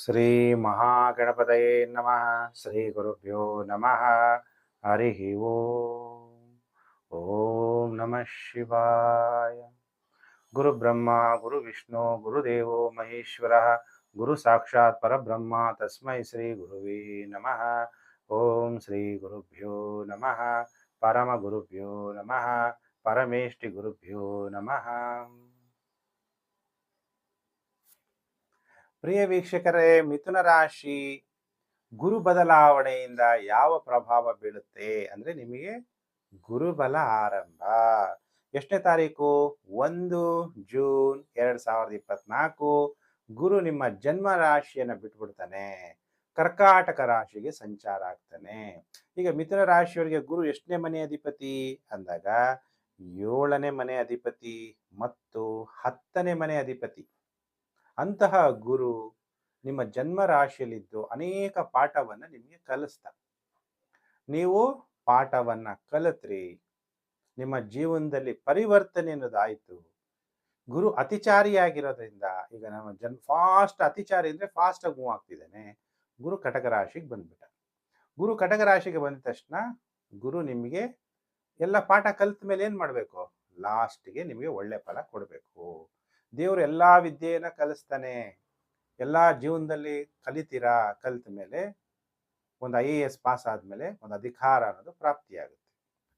ಶ್ರೀ ಮಹಾಗಣಪತಯೇ ನಮಃ. ಶ್ರೀ ಗುರುಭ್ಯೋ ನಮಃ. ಹರಿ ಓಂ. ಓಂ ನಮಃ ಶಿವಾಯ. ಗುರು ಬ್ರಹ್ಮ ಗುರು ವಿಷ್ಣು ಗುರುದೇವೋ ಮಹೇಶ್ವರ ಗುರು ಸಾಕ್ಷಾತ್ ಪರಬ್ರಹ್ಮ ತಸ್ಮೈ ಶ್ರೀ ಗುರುವೇ ನಮಃ. ಓಂ ಶ್ರೀ ಗುರುಭ್ಯೋ ನಮಃ. ಪರಮ ಗುರುಭ್ಯೋ ನಮಃ. ಪರಮೇಷ್ಠಿ ಗುರುಭ್ಯೋ ನಮಃ. ಪ್ರಿಯ ವೀಕ್ಷಕರೇ, ಮಿಥುನ ರಾಶಿ ಗುರು ಬದಲಾವಣೆಯಿಂದ ಯಾವ ಪ್ರಭಾವ ಬೀಳುತ್ತೆ ಅಂದ್ರೆ ನಿಮಗೆ ಗುರುಬಲ ಆರಂಭ ಎಷ್ಟನೇ ತಾರೀಕು? 1 ಜೂನ್ 2024 ಗುರು ನಿಮ್ಮ ಜನ್ಮ ರಾಶಿಯನ್ನು ಬಿಟ್ಬಿಡ್ತಾನೆ, ಕರ್ಕಾಟಕ ರಾಶಿಗೆ ಸಂಚಾರ ಆಗ್ತಾನೆ. ಈಗ ಮಿಥುನ ರಾಶಿಯವರಿಗೆ ಗುರು ಎಷ್ಟನೇ ಮನೆ ಅಧಿಪತಿ ಅಂದಾಗ 7ನೇ ಮನೆ ಅಧಿಪತಿ ಮತ್ತು 10ನೇ ಮನೆ ಅಧಿಪತಿ. ಅಂತಹ ಗುರು ನಿಮ್ಮ ಜನ್ಮ ರಾಶಿಯಲ್ಲಿದ್ದು ಅನೇಕ ಪಾಠವನ್ನ ನಿಮಗೆ ಕಲಿಸ್ತಾ, ನೀವು ಪಾಠವನ್ನ ಕಲಿತ್ರಿ, ನಿಮ್ಮ ಜೀವನದಲ್ಲಿ ಪರಿವರ್ತನೆ ಅನ್ನೋದಾಯ್ತು. ಗುರು ಅತಿಚಾರಿಯಾಗಿರೋದ್ರಿಂದ ಈಗ ನಮ್ಮ ಫಾಸ್ಟ್ ಅತಿಚಾರಿ ಅಂದ್ರೆ ಫಾಸ್ಟ್ ಆಗಿ ಮೂವ್ ಆಗ್ತಿದ್ದಾನೆ. ಗುರು ಕಟಕ ರಾಶಿಗೆ ಬಂದ್ಬಿಟ್ಟ. ಗುರು ಕಟಕ ರಾಶಿಗೆ ಬಂದ ತಕ್ಷಣ ಗುರು ನಿಮಗೆ ಎಲ್ಲ ಪಾಠ ಕಲಿತ ಮೇಲೆ ಏನ್ ಮಾಡ್ಬೇಕು? ಲಾಸ್ಟ್ಗೆ ನಿಮಗೆ ಒಳ್ಳೆ ಫಲ ಕೊಡಬೇಕು. ದೇವರು ಎಲ್ಲಾ ವಿದ್ಯೆಯನ್ನ ಕಲಿಸ್ತಾನೆ. ಎಲ್ಲ ಜೀವನದಲ್ಲಿ ಕಲಿತೀರಾ, ಕಲಿತ ಮೇಲೆ ಒಂದು IAS ಪಾಸ್ ಆದಮೇಲೆ ಒಂದು ಅಧಿಕಾರ ಅನ್ನೋದು ಪ್ರಾಪ್ತಿಯಾಗುತ್ತೆ.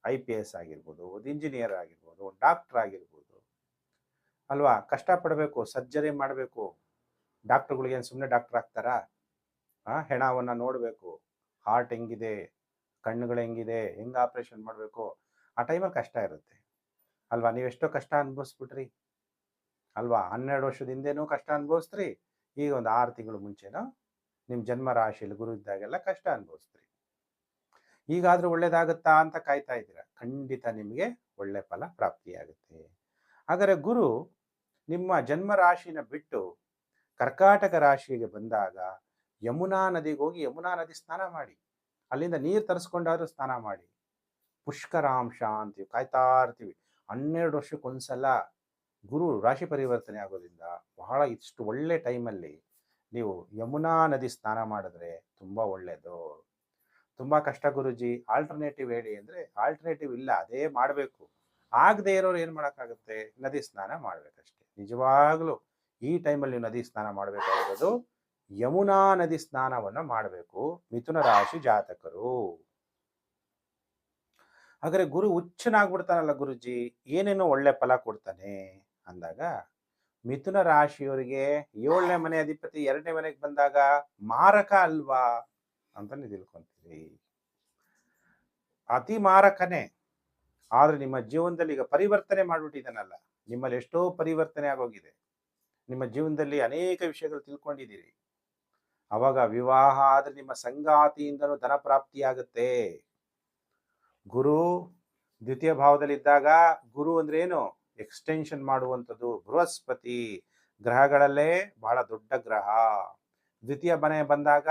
IPS ಆಗಿರ್ಬೋದು, ಒಂದು ಇಂಜಿನಿಯರ್ ಆಗಿರ್ಬೋದು, ಒಂದು ಡಾಕ್ಟರ್ ಆಗಿರ್ಬೋದು ಅಲ್ವಾ. ಕಷ್ಟಪಡಬೇಕು, ಸರ್ಜರಿ ಮಾಡಬೇಕು. ಡಾಕ್ಟರ್ಗಳಿಗೆ ಏನು ಸುಮ್ಮನೆ ಡಾಕ್ಟರ್ ಆಗ್ತಾರಾ? ಹೆಣವನ್ನ ನೋಡಬೇಕು, ಹಾರ್ಟ್ ಹೆಂಗಿದೆ, ಕಣ್ಣುಗಳು ಹೆಂಗಿದೆ, ಹೆಂಗೆ ಆಪರೇಷನ್ ಮಾಡಬೇಕು, ಆ ಟೈಮಲ್ಲಿ ಕಷ್ಟ ಇರುತ್ತೆ ಅಲ್ವಾ. ನೀವೆಷ್ಟೋ ಕಷ್ಟ ಅನುಭವಿಸ್ಬಿಟ್ರಿ ಅಲ್ವಾ. 12 ವರ್ಷದ ಹಿಂದೆನೂ ಕಷ್ಟ ಅನುಭವಿಸ್ತ್ರಿ, ಈಗ ಒಂದು 6 ತಿಂಗಳು ಮುಂಚೆನೋ ನಿಮ್ಮ ಜನ್ಮ ರಾಶಿಯಲ್ಲಿ ಗುರು ಇದ್ದಾಗೆಲ್ಲ ಕಷ್ಟ ಅನುಭವಿಸ್ತ್ರಿ. ಈಗಾದ್ರೂ ಒಳ್ಳೇದಾಗುತ್ತಾ ಅಂತ ಕಾಯ್ತಾ ಇದ್ದೀರಾ. ಖಂಡಿತ ನಿಮಗೆ ಒಳ್ಳೆ ಫಲ ಪ್ರಾಪ್ತಿಯಾಗುತ್ತೆ. ಹಾಗಾದರೆ ಗುರು ನಿಮ್ಮ ಜನ್ಮ ರಾಶಿನ ಬಿಟ್ಟು ಕರ್ಕಾಟಕ ರಾಶಿಗೆ ಬಂದಾಗ ಯಮುನಾ ನದಿಗೆ ಹೋಗಿ ಯಮುನಾ ನದಿ ಸ್ನಾನ ಮಾಡಿ, ಅಲ್ಲಿಂದ ನೀರು ತರಿಸ್ಕೊಂಡಾದ್ರೂ ಸ್ನಾನ ಮಾಡಿ. ಪುಷ್ಕರಾಂಶ ಅಂತೀವಿ, ಕಾಯ್ತಾ ಇರ್ತೀವಿ. 12 ವರ್ಷಕ್ಕೊಂದ್ಸಲ ಗುರು ರಾಶಿ ಪರಿವರ್ತನೆ ಆಗೋದ್ರಿಂದ ಬಹಳ ಇಷ್ಟು ಒಳ್ಳೆ ಟೈಮಲ್ಲಿ ನೀವು ಯಮುನಾ ನದಿ ಸ್ನಾನ ಮಾಡಿದ್ರೆ ತುಂಬ ಒಳ್ಳೆಯದು. ತುಂಬ ಕಷ್ಟ ಗುರುಜಿ, ಆಲ್ಟರ್ನೇಟಿವ್ ಹೇಳಿ ಅಂದರೆ ಆಲ್ಟರ್ನೇಟಿವ್ ಇಲ್ಲ, ಅದೇ ಮಾಡಬೇಕು. ಆಗದೆ ಇರೋರು ಏನು ಮಾಡೋಕ್ಕಾಗುತ್ತೆ? ನದಿ ಸ್ನಾನ ಮಾಡಬೇಕಷ್ಟೆ. ನಿಜವಾಗ್ಲೂ ಈ ಟೈಮಲ್ಲಿ ನೀವು ನದಿ ಸ್ನಾನ ಮಾಡಬೇಕಾಗಿರೋದು ಯಮುನಾ ನದಿ ಸ್ನಾನವನ್ನು ಮಾಡಬೇಕು ಮಿಥುನ ರಾಶಿ ಜಾತಕರು. ಹಾಗಾದ್ರೆ ಗುರು ಹುಚ್ಚನಾಗ್ಬಿಡ್ತಾನಲ್ಲ ಗುರುಜಿ, ಏನೇನೋ ಒಳ್ಳೆ ಫಲ ಕೊಡ್ತಾನೆ ಅಂದಾಗ ಮಿಥುನ ರಾಶಿಯವರಿಗೆ 7ನೇ ಮನೆ ಅಧಿಪತಿ 2ನೇ ಮನೆಗೆ ಬಂದಾಗ ಮಾರಕ ಅಲ್ವಾ ಅಂತ ನೀವು ತಿಳ್ಕೊಂತೀರಿ. ಅತಿ ಮಾರಕನೇ. ಆದ್ರೆ ನಿಮ್ಮ ಜೀವನದಲ್ಲಿ ಈಗ ಪರಿವರ್ತನೆ ಮಾಡ್ಬಿಟ್ಟಿದ್ದಾನಲ್ಲ, ನಿಮ್ಮಲ್ಲಿ ಎಷ್ಟೋ ಪರಿವರ್ತನೆ ಆಗೋಗಿದೆ. ನಿಮ್ಮ ಜೀವನದಲ್ಲಿ ಅನೇಕ ವಿಷಯಗಳು ತಿಳ್ಕೊಂಡಿದ್ದೀರಿ. ಅವಾಗ ವಿವಾಹ ಆದ್ರೆ ನಿಮ್ಮ ಸಂಗಾತಿಯಿಂದನೂ ಧನ ಪ್ರಾಪ್ತಿಯಾಗುತ್ತೆ. ಗುರು ದ್ವಿತೀಯ ಭಾವದಲ್ಲಿದ್ದಾಗ, ಗುರು ಅಂದ್ರೆ ಏನು? ಎಕ್ಸ್ಟೆನ್ಷನ್ ಮಾಡುವಂಥದ್ದು. ಬೃಹಸ್ಪತಿ ಗ್ರಹಗಳಲ್ಲೇ ಬಹಳ ದೊಡ್ಡ ಗ್ರಹ. ದ್ವಿತೀಯ ಮನೆ ಬಂದಾಗ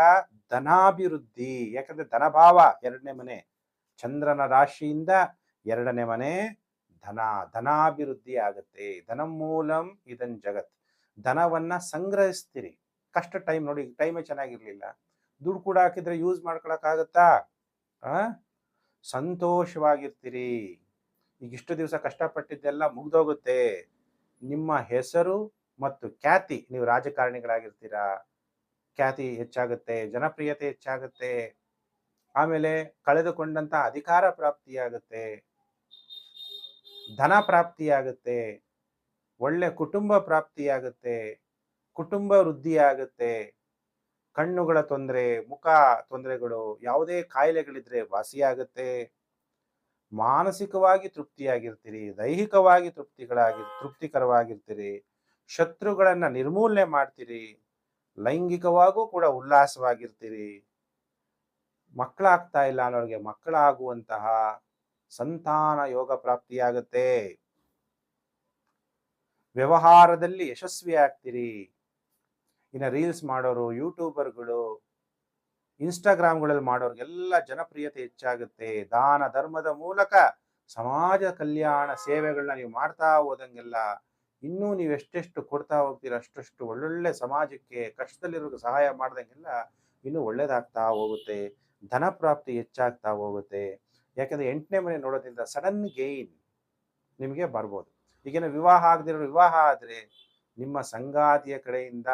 ಧನಾಭಿವೃದ್ಧಿ, ಯಾಕಂದ್ರೆ ಧನಭಾವ 2ನೇ ಮನೆ. ಚಂದ್ರನ ರಾಶಿಯಿಂದ 2ನೇ ಮನೆ ಧನಾಭಿವೃದ್ಧಿ ಆಗುತ್ತೆ. ಧನಮೂಲಂ ಇದನ್ ಜಗತ್. ಧನವನ್ನ ಸಂಗ್ರಹಿಸ್ತೀರಿ. ಕಷ್ಟ ಟೈಮ್ ನೋಡಿ, ಟೈಮೇ ಚೆನ್ನಾಗಿರ್ಲಿಲ್ಲ, ದುಡ್ಡು ಕೂಡ ಹಾಕಿದ್ರೆ ಯೂಸ್ ಮಾಡ್ಕೊಳಕ್ಕಾಗತ್ತಾ? ಸಂತೋಷವಾಗಿರ್ತೀರಿ. ಈಗ ಇಷ್ಟು ದಿವಸ ಕಷ್ಟಪಟ್ಟಿದ್ದೆಲ್ಲ ಮುಗ್ದೋಗುತ್ತೆ. ನಿಮ್ಮ ಹೆಸರು ಮತ್ತು ಖ್ಯಾತಿ, ನೀವು ರಾಜಕಾರಣಿಗಳಾಗಿರ್ತೀರಾ, ಖ್ಯಾತಿ ಹೆಚ್ಚಾಗುತ್ತೆ, ಜನಪ್ರಿಯತೆ ಹೆಚ್ಚಾಗುತ್ತೆ. ಆಮೇಲೆ ಕಳೆದುಕೊಂಡಂತ ಅಧಿಕಾರ ಪ್ರಾಪ್ತಿಯಾಗುತ್ತೆ, ಧನ ಪ್ರಾಪ್ತಿಯಾಗುತ್ತೆ, ಒಳ್ಳೆ ಕುಟುಂಬ ಪ್ರಾಪ್ತಿಯಾಗುತ್ತೆ, ಕುಟುಂಬ ವೃದ್ಧಿಯಾಗುತ್ತೆ. ಕಣ್ಣುಗಳ ತೊಂದರೆ, ಮುಖ ತೊಂದರೆಗಳು, ಯಾವುದೇ ಕಾಯಿಲೆಗಳಿದ್ರೆ ವಾಸಿಯಾಗುತ್ತೆ. ಮಾನಸಿಕವಾಗಿ ತೃಪ್ತಿಯಾಗಿರ್ತೀರಿ, ದೈಹಿಕವಾಗಿ ತೃಪ್ತಿಕರವಾಗಿರ್ತೀರಿ. ಶತ್ರುಗಳನ್ನ ನಿರ್ಮೂಲನೆ ಮಾಡ್ತೀರಿ. ಲೈಂಗಿಕವಾಗೂ ಕೂಡ ಉಲ್ಲಾಸವಾಗಿರ್ತೀರಿ. ಮಕ್ಕಳಾಗ್ತಾ ಇಲ್ಲ ಅನ್ನೋರಿಗೆ ಮಕ್ಕಳಾಗುವಂತಹ ಸಂತಾನ ಯೋಗ ಪ್ರಾಪ್ತಿಯಾಗುತ್ತೆ. ವ್ಯವಹಾರದಲ್ಲಿ ಯಶಸ್ವಿ ಆಗ್ತೀರಿ. ಇನ್ನು ರೀಲ್ಸ್ ಮಾಡೋರು, ಯೂಟ್ಯೂಬರ್ಗಳು, ಇನ್ಸ್ಟಾಗ್ರಾಮ್ಗಳಲ್ಲಿ ಮಾಡೋರಿಗೆಲ್ಲ ಜನಪ್ರಿಯತೆ ಹೆಚ್ಚಾಗುತ್ತೆ. ದಾನ ಧರ್ಮದ ಮೂಲಕ ಸಮಾಜ ಕಲ್ಯಾಣ ಸೇವೆಗಳನ್ನ ನೀವು ಮಾಡ್ತಾ ಹೋದಂಗೆಲ್ಲ ಇನ್ನೂ ನೀವು ಎಷ್ಟೆಷ್ಟು ಕೊಡ್ತಾ ಹೋಗ್ತೀರ ಅಷ್ಟಷ್ಟು ಒಳ್ಳೊಳ್ಳೆ ಸಮಾಜಕ್ಕೆ ಕಷ್ಟದಲ್ಲಿರೋ ಸಹಾಯ ಮಾಡ್ದಂಗೆಲ್ಲ ಇನ್ನೂ ಒಳ್ಳೇದಾಗ್ತಾ ಹೋಗುತ್ತೆ. ಧನ ಪ್ರಾಪ್ತಿ ಹೆಚ್ಚಾಗ್ತಾ ಹೋಗುತ್ತೆ. ಯಾಕಂದ್ರೆ 8ನೇ ಮನೆ ನೋಡೋದ್ರಿಂದ ಸಡನ್ ಗೇನ್ ನಿಮಗೆ ಬರ್ಬೋದು. ಈಗೇನೋ ವಿವಾಹ ಆಗದಿರೋ ವಿವಾಹ ಆದರೆ ನಿಮ್ಮ ಸಂಗಾತಿಯ ಕಡೆಯಿಂದ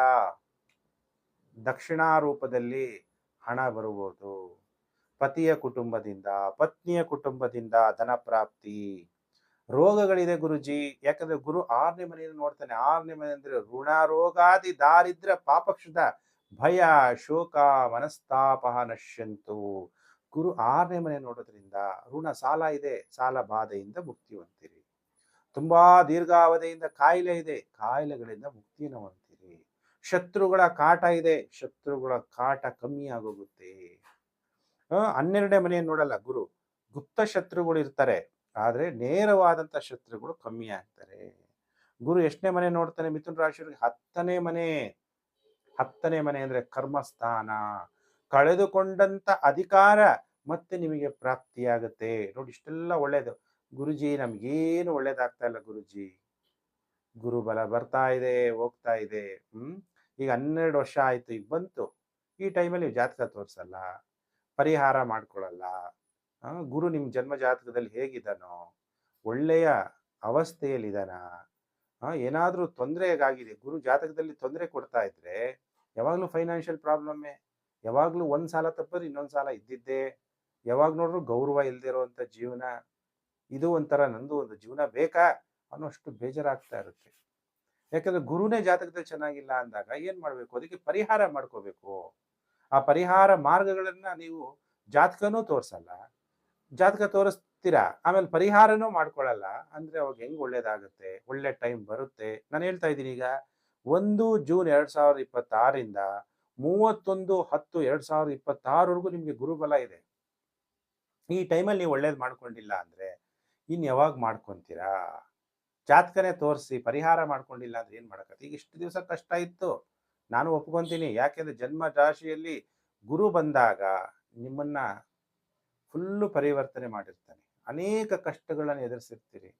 ದಕ್ಷಿಣಾ ರೂಪದಲ್ಲಿ ಹಣ ಬರುವುದು. ಪತಿಯ ಕುಟುಂಬದಿಂದ, ಪತ್ನಿಯ ಕುಟುಂಬದಿಂದ ಧನ ಪ್ರಾಪ್ತಿ. ರೋಗಗಳಿದೆ ಗುರುಜಿ, ಯಾಕಂದ್ರೆ ಗುರು 6ನೇ ಮನೆಯನ್ನು ನೋಡ್ತಾನೆ. 6ನೇ ಮನೆ ಅಂದ್ರೆ ಋಣ ರೋಗಾದಿ ದಾರಿದ್ರ್ಯ ಪಾಪಕ್ಷದ ಭಯ ಶೋಕ ಮನಸ್ತಾಪ ನಶ್ಯಂತು. ಗುರು 6ನೇ ಮನೆ ನೋಡೋದ್ರಿಂದ ಋಣ ಸಾಲ ಇದೆ, ಸಾಲ ಬಾಧೆಯಿಂದ ಮುಕ್ತಿ ಹೊಂದಿರಿ. ತುಂಬಾ ದೀರ್ಘಾವಧಿಯಿಂದ ಕಾಯಿಲೆ ಇದೆ, ಕಾಯಿಲೆಗಳಿಂದ ಮುಕ್ತಿಯನ್ನು ಹೊಂದಿರಿ. ಶತ್ರುಗಳ ಕಾಟ ಇದೆ, ಶತ್ರುಗಳ ಕಾಟ ಕಮ್ಮಿ ಆಗೋಗುತ್ತೆ. 12ನೇ ಮನೆಯನ್ನು ನೋಡಲ್ಲ ಗುರು, ಗುಪ್ತ ಶತ್ರುಗಳು ಇರ್ತಾರೆ, ಆದ್ರೆ ನೇರವಾದಂತ ಶತ್ರುಗಳು ಕಮ್ಮಿ ಆಗ್ತಾರೆ. ಗುರು ಎಷ್ಟನೇ ಮನೆ ನೋಡ್ತಾನೆ ಮಿಥುನ ರಾಶಿಯವರಿಗೆ? 10ನೇ ಮನೆ. 10ನೇ ಮನೆ ಅಂದ್ರೆ ಕರ್ಮಸ್ಥಾನ. ಕಳೆದುಕೊಂಡಂತ ಅಧಿಕಾರ ಮತ್ತೆ ನಿಮಗೆ ಪ್ರಾಪ್ತಿಯಾಗುತ್ತೆ. ನೋಡಿ ಇಷ್ಟೆಲ್ಲ ಒಳ್ಳೇದು. ಗುರುಜಿ ನಮ್ಗೇನು ಒಳ್ಳೇದಾಗ್ತಾ ಇಲ್ಲ ಗುರುಜಿ, ಗುರುಬಲ ಬರ್ತಾ ಇದೆ ಹೋಗ್ತಾ ಇದೆ. ಈಗ 12 ವರ್ಷ ಆಯ್ತು, ಈಗ ಬಂತು. ಈ ಟೈಮಲ್ಲಿ ನೀವು ಜಾತಕ ತೋರಿಸಲ್ಲ, ಪರಿಹಾರ ಮಾಡ್ಕೊಳ್ಳಲ್ಲ. ಗುರು ನಿಮ್ಮ ಜನ್ಮ ಜಾತಕದಲ್ಲಿ ಹೇಗಿದ್ದಾನೋ, ಒಳ್ಳೆಯ ಅವಸ್ಥೆಯಲ್ಲಿದ್ದಾನ, ಏನಾದರೂ ತೊಂದರೆಗಾಗಿದೆ, ಗುರು ಜಾತಕದಲ್ಲಿ ತೊಂದರೆ ಕೊಡ್ತಾ ಇದ್ರೆ ಯಾವಾಗಲೂ ಫೈನಾನ್ಷಿಯಲ್ ಪ್ರಾಬ್ಲಮ್ಮೇ. ಯಾವಾಗಲೂ ಒಂದು ಸಾಲ ತಪ್ಪಿದ್ರೆ ಇನ್ನೊಂದು ಸಾಲ ಇದ್ದಿದ್ದೇ. ಯಾವಾಗ ನೋಡ್ರು ಗೌರವ ಇಲ್ಲದೆ ಇರುವಂಥ ಜೀವನ. ಇದು ಒಂಥರ ನಂದು ಒಂದು ಜೀವನ ಬೇಕಾ ಅನ್ನೋಷ್ಟು ಬೇಜಾರಾಗ್ತಾ ಇರುತ್ತೆ. ಯಾಕಂದ್ರೆ ಗುರುನೇ ಜಾತಕದಲ್ಲಿ ಚೆನ್ನಾಗಿಲ್ಲ ಅಂದಾಗ ಏನ್ ಮಾಡ್ಬೇಕು? ಅದಕ್ಕೆ ಪರಿಹಾರ ಮಾಡ್ಕೋಬೇಕು. ಆ ಪರಿಹಾರ ಮಾರ್ಗಗಳನ್ನ ನೀವು ಜಾತಕನೂ ತೋರಿಸಲ್ಲ, ಜಾತಕ ತೋರಿಸ್ತೀರಾ ಆಮೇಲೆ ಪರಿಹಾರನೂ ಮಾಡ್ಕೊಳ್ಳಲ್ಲ ಅಂದ್ರೆ ಅವಾಗ ಹೆಂಗ್ ಒಳ್ಳೇದಾಗುತ್ತೆ? ಒಳ್ಳೆ ಟೈಮ್ ಬರುತ್ತೆ. ನಾನು ಹೇಳ್ತಾ ಇದ್ದೀನಿ, ಈಗ 1 ಜೂನ್ 2026ರಿಂದ 31/10/2026 ನಿಮ್ಗೆ ಗುರುಬಲ ಇದೆ. ಈ ಟೈಮಲ್ಲಿ ನೀವು ಒಳ್ಳೇದು ಮಾಡ್ಕೊಂಡಿಲ್ಲ ಅಂದ್ರೆ ಇನ್ ಯಾವಾಗ ಮಾಡ್ಕೊಂತೀರಾ? ಜಾತಕನೇ ತೋರಿಸಿ ಪರಿಹಾರ ಮಾಡ್ಕೊಂಡಿಲ್ಲ ಅಂದ್ರೆ ಏನ್ ಮಾಡಕತ್ತೆ? ಈಗ ಇಷ್ಟು ದಿವಸ ಕಷ್ಟ ಇತ್ತು, ನಾನು ಒಪ್ಕೊಂತೀನಿ. ಯಾಕೆಂದ್ರೆ ಜನ್ಮ ರಾಶಿಯಲ್ಲಿ ಗುರು ಬಂದಾಗ ನಿಮ್ಮನ್ನ ಫುಲ್ಲು ಪರಿವರ್ತನೆ ಮಾಡಿರ್ತಾನೆ. ಅನೇಕ ಕಷ್ಟಗಳನ್ನು ಎದುರಿಸಿರ್ತೀರಿ.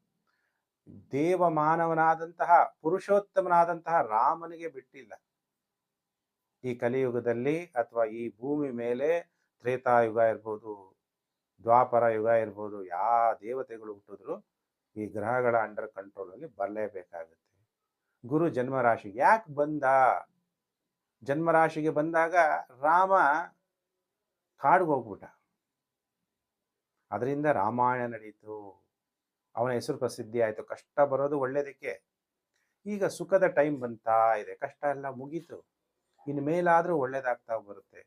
ದೇವ ಮಾನವನಾದಂತಹ ಪುರುಷೋತ್ತಮನಾದಂತಹ ರಾಮನಿಗೆ ಬಿಟ್ಟಿಲ್ಲ ಈ ಕಲಿಯುಗದಲ್ಲಿ ಅಥವಾ ಈ ಭೂಮಿ ಮೇಲೆ. ತ್ರೇತಾಯುಗ ಇರ್ಬೋದು, ದ್ವಾಪರ ಯುಗ ಇರ್ಬೋದು, ಯಾವ ದೇವತೆಗಳು ಹುಟ್ಟಿದ್ರು ಈ ಗ್ರಹಗಳ ಅಂಡರ್ ಕಂಟ್ರೋಲ್ ಅಲ್ಲಿ ಬರಲೇಬೇಕಾಗುತ್ತೆ. ಗುರು ಜನ್ಮರಾಶಿಗೆ ಯಾಕೆ ಬಂದ? ಜನ್ಮರಾಶಿಗೆ ಬಂದಾಗ ರಾಮ ಕಾಡಿಗೆ ಹೋಗ್ಬಿಟ್ಟ, ಅದರಿಂದ ರಾಮಾಯಣ ನಡೀತು, ಅವನ ಹೆಸರು ಪ್ರಸಿದ್ಧಿ ಆಯಿತು. ಕಷ್ಟ ಬರೋದು ಒಳ್ಳೇದಕ್ಕೆ. ಈಗ ಸುಖದ ಟೈಮ್ ಬಂತಾ ಇದೆ, ಕಷ್ಟ ಎಲ್ಲ ಮುಗೀತು, ಇನ್ನು ಮೇಲಾದರೂ ಒಳ್ಳೇದಾಗ್ತಾ ಬರುತ್ತೆ.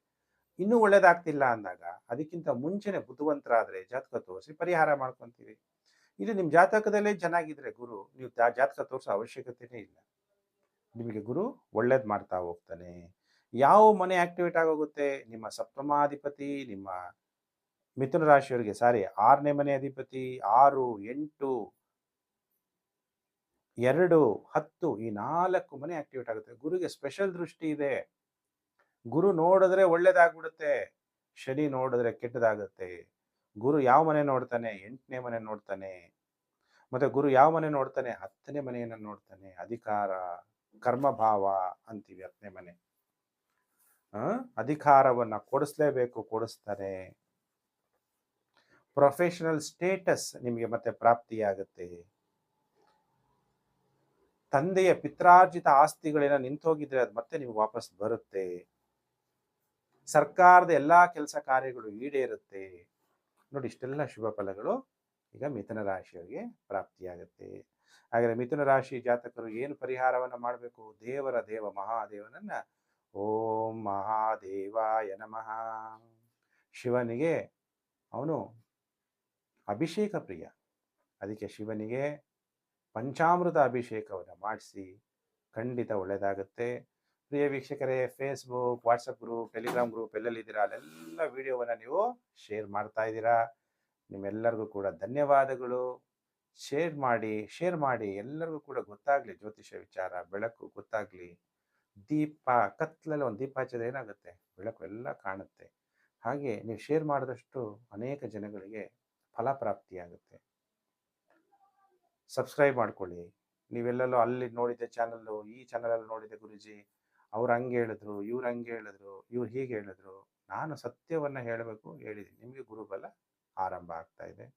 ಇನ್ನೂ ಒಳ್ಳೇದಾಗ್ತಿಲ್ಲ ಅಂದಾಗ ಅದಕ್ಕಿಂತ ಮುಂಚೆನೆ ಬುದ್ಧಿವಂತರಾದ್ರೆ ಜಾತಕ ತೋರಿಸಿ ಪರಿಹಾರ ಮಾಡ್ಕೊಂತೀವಿ. ಇದು ನಿಮ್ಮ ಜಾತಕದಲ್ಲೇ ಚೆನ್ನಾಗಿದ್ರೆ ಗುರು, ನೀವು ಜಾತಕ ತೋರಿಸೋ ಅವಶ್ಯಕತೆನೇ ಇಲ್ಲ. ನಿಮಗೆ ಗುರು ಒಳ್ಳೇದು ಮಾಡ್ತಾ ಹೋಗ್ತಾನೆ. ಯಾವ ಮನೆ ಆಕ್ಟಿವೇಟ್ ಆಗೋಗುತ್ತೆ? ನಿಮ್ಮ ಸಪ್ತಮಾಧಿಪತಿ, ನಿಮ್ಮ ಮಿಥುನ ರಾಶಿಯವರಿಗೆ 6ನೇ ಮನೆ ಅಧಿಪತಿ, 6, 8, 2, 10 ಈ 4 ಮನೆ ಆಕ್ಟಿವೇಟ್ ಆಗುತ್ತೆ. ಗುರುಗೆ ಸ್ಪೆಷಲ್ ದೃಷ್ಟಿ ಇದೆ. ಗುರು ನೋಡಿದ್ರೆ ಒಳ್ಳೇದಾಗ್ಬಿಡುತ್ತೆ, ಶನಿ ನೋಡಿದ್ರೆ ಕೆಟ್ಟದಾಗುತ್ತೆ. ಗುರು ಯಾವ ಮನೆ ನೋಡ್ತಾನೆ? 8ನೇ ಮನೆ ನೋಡ್ತಾನೆ. ಮತ್ತೆ ಗುರು ಯಾವ ಮನೆ ನೋಡ್ತಾನೆ? 10ನೇ ಮನೆಯನ್ನು ನೋಡ್ತಾನೆ. ಅಧಿಕಾರ ಕರ್ಮಭಾವ ಅಂತೀವಿ 10ನೇ ಮನೆ. ಅಧಿಕಾರವನ್ನ ಕೊಡಿಸ್ಲೇಬೇಕು, ಕೊಡಿಸ್ತಾನೆ. ಪ್ರೊಫೆಷನಲ್ ಸ್ಟೇಟಸ್ ನಿಮಗೆ ಮತ್ತೆ ಪ್ರಾಪ್ತಿಯಾಗುತ್ತೆ. ತಂದೆಯ ಪಿತ್ರಾರ್ಜಿತ ಆಸ್ತಿಗಳೇನ ನಿಂತೋಗಿದ್ರೆ ಅದು ಮತ್ತೆ ನಿಮ್ಗೆ ವಾಪಸ್ ಬರುತ್ತೆ. ಸರ್ಕಾರದ ಎಲ್ಲಾ ಕೆಲಸ ಕಾರ್ಯಗಳು ಈಡೇರುತ್ತೆ. ನೋಡಿ ಇಷ್ಟೆಲ್ಲ ಶುಭ ಫಲಗಳು ಈಗ ಮಿಥುನ ರಾಶಿಯವರಿಗೆ ಪ್ರಾಪ್ತಿಯಾಗುತ್ತೆ. ಹಾಗಾದ್ರೆ ಮಿಥುನ ರಾಶಿ ಜಾತಕರು ಏನು ಪರಿಹಾರವನ್ನ ಮಾಡಬೇಕು? ದೇವರ ದೇವ ಮಹಾದೇವನನ್ನ ಓಂ ಮಹಾದೇವಾಯ ನಮಃ. ಶಿವನಿಗೆ ಅವನು ಅಭಿಷೇಕ ಪ್ರಿಯ, ಅದಕ್ಕೆ ಶಿವನಿಗೆ ಪಂಚಾಮೃತ ಅಭಿಷೇಕವನ್ನು ಮಾಡಿಸಿ ಖಂಡಿತ ಒಳ್ಳೆಯದಾಗುತ್ತೆ. ಪ್ರಿಯ ವೀಕ್ಷಕರೇ, Facebook, WhatsApp group, Telegram group ಎಲ್ಲೆಲ್ಲಿದ್ದೀರಾ ಅಲ್ಲೆಲ್ಲ ವಿಡಿಯೋವನ್ನು ನೀವು ಶೇರ್ ಮಾಡ್ತಾ ಇದ್ದೀರಾ. ನಿಮ್ಮೆಲ್ಲರಿಗೂ ಕೂಡ ಧನ್ಯವಾದಗಳು. ಶೇರ್ ಮಾಡಿ ಎಲ್ಲರಿಗೂ ಕೂಡ ಗೊತ್ತಾಗಲಿ ಜ್ಯೋತಿಷ್ಯ ವಿಚಾರ, ಬೆಳಕು ಗೊತ್ತಾಗಲಿ. ದೀಪ ಕತ್ತಲಲ್ಲಿ ಒಂದು ದೀಪ ಹಚ್ಚಿದ್ರೆ ಏನಾಗುತ್ತೆ? ಬೆಳಕು ಎಲ್ಲ ಕಾಣುತ್ತೆ. ಹಾಗೆ ನೀವು ಶೇರ್ ಮಾಡಿದಷ್ಟು ಅನೇಕ ಜನಗಳಿಗೆ ಫಲ ಪ್ರಾಪ್ತಿಯಾಗುತ್ತೆ. ಸಬ್ಸ್ಕ್ರೈಬ್ ಮಾಡ್ಕೊಳ್ಳಿ, ನೀವೆಲ್ಲೆಲ್ಲೋ ಅಲ್ಲಿ ನೋಡಿದ್ದೆ ಚಾನಲ್ಲು, ಈ ಚಾನಲಲ್ಲಿ ನೋಡಿದ್ದೆ ಗುರೂಜಿ, ಅವ್ರು ಹಂಗೆ ಹೇಳಿದ್ರು, ಇವ್ರು ಹಂಗೆ ಹೇಳಿದ್ರು, ಇವ್ರು ಹೀಗೆ ಹೇಳಿದ್ರು. ನಾನು ಸತ್ಯವನ್ನ ಹೇಳಬೇಕು ಹೇಳಿದ್ದೀನಿ. ನಿಮಗೆ ಗುರುಬಲ ಆರಂಭ ಆಗ್ತಾ ಇದೆ.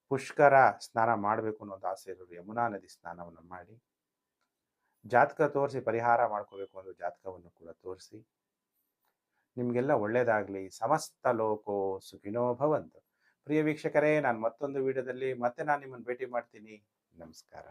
ಪುಷ್ಕರ ಸ್ನಾನ ಮಾಡಬೇಕು ಅನ್ನೋದು ಆಸೆ ಇರೋರು ಯಮುನಾ ನದಿ ಸ್ನಾನವನ್ನು ಮಾಡಿ. ಜಾತಕ ತೋರಿಸಿ ಪರಿಹಾರ ಮಾಡ್ಕೋಬೇಕು ಅನ್ನೋ ಜಾತಕವನ್ನು ಕೂಡ ತೋರಿಸಿ. ನಿಮಗೆಲ್ಲ ಒಳ್ಳೆಯದಾಗಲಿ. ಸಮಸ್ತ ಲೋಕೋ ಸುಖಿನೋ ಭವಂತು. ಪ್ರಿಯ ವೀಕ್ಷಕರೇ, ನಾನು ಮತ್ತೊಂದು ವಿಡಿಯೋದಲ್ಲಿ ಮತ್ತೆ ನಾನು ನಿಮ್ಮನ್ನು ಭೇಟಿ ಮಾಡ್ತೀನಿ. ನಮಸ್ಕಾರ.